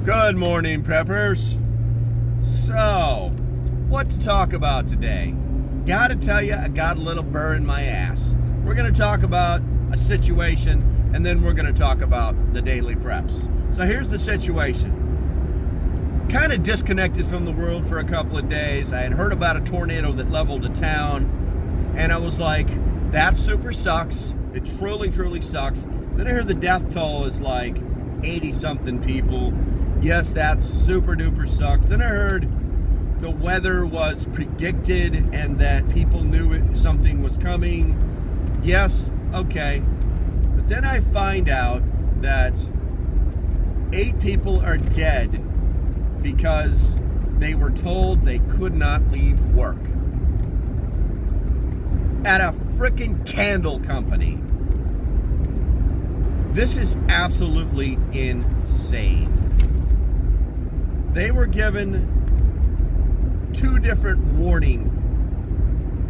Good morning, preppers. So, what to talk about today? Gotta tell you, I got a little burr in my ass. We're gonna talk about a situation, and then we're gonna talk about the daily preps. So here's the situation. Kind of disconnected from the world for a couple of days. I had heard about a tornado that leveled a town, and I was like, that super sucks. It truly, truly sucks. Then I heard the death toll is like 80-something people. Yes, that super duper sucks. Then I heard the weather was predicted and that people knew something was coming. Yes, okay. But then I find out that 8 people are dead because they were told they could not leave work at a freaking candle company. This is absolutely insane. They were given 2 different warning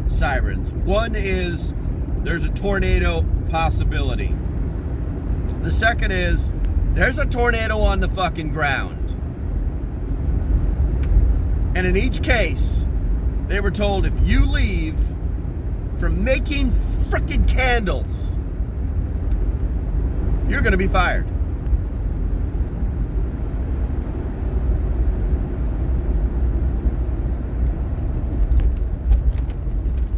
sirens. One is there's a tornado possibility. The second is there's a tornado on the fucking ground. And in each case, they were told if you leave from making frickin' candles, you're gonna be fired.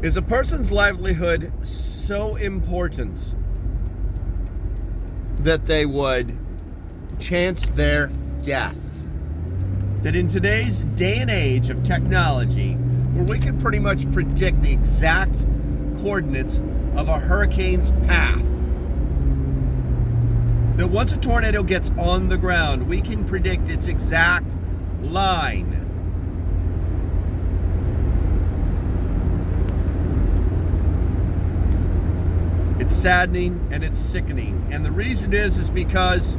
Is a person's livelihood so important that they would chance their death? That in today's day and age of technology, where we can pretty much predict the exact coordinates of a hurricane's path, that once a tornado gets on the ground, we can predict its exact line. It's saddening and it's sickening. And the reason is because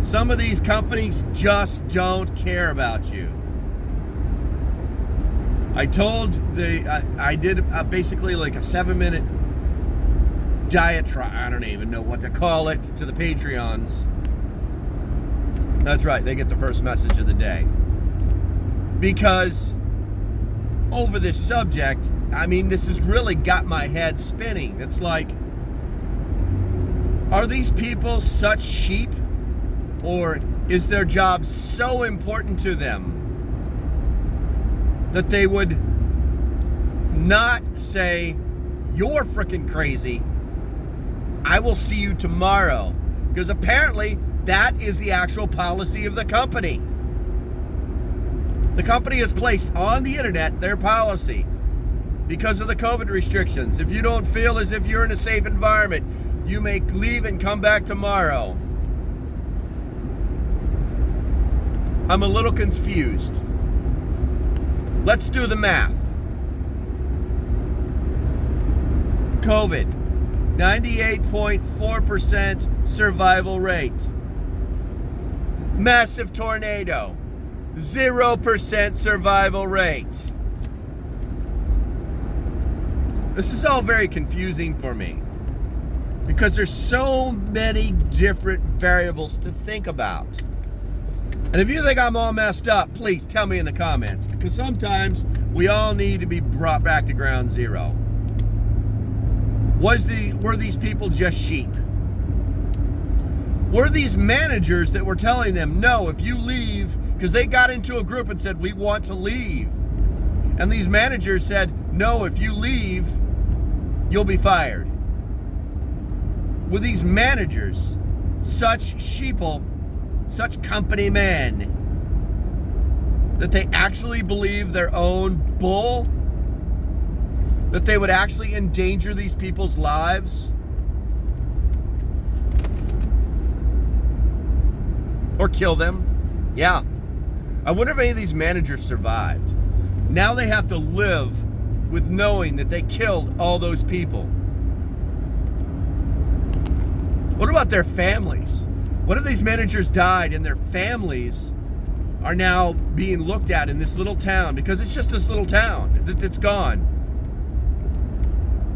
some of these companies just don't care about you. I did basically like a 7-minute diatribe, I don't even know what to call it, to the Patreons. That's right, they get the first message of the day. Because over this subject, I mean, this has really got my head spinning. It's like, are these people such sheep? Or is their job so important to them that they would not say, you're freaking crazy, I will see you tomorrow? Because apparently that is the actual policy of the company. The company has placed on the internet their policy because of the COVID restrictions. If you don't feel as if you're in a safe environment, you may leave and come back tomorrow. I'm a little confused. Let's do the math. COVID, 98.4% survival rate. Massive tornado, 0% survival rate. This is all very confusing for me because there's so many different variables to think about. And if you think I'm all messed up, please tell me in the comments, because sometimes we all need to be brought back to ground zero. Were these people just sheep? Were these managers that were telling them, no, if you leave, because they got into a group and said, we want to leave. And these managers said, no, if you leave, you'll be fired. Were these managers such sheeple, such company men, that they actually believe their own bull? That they would actually endanger these people's lives? Or kill them? Yeah. I wonder if any of these managers survived. Now they have to live with knowing that they killed all those people. What about their families? What if these managers died and their families are now being looked at in this little town? Because it's just this little town. It's gone.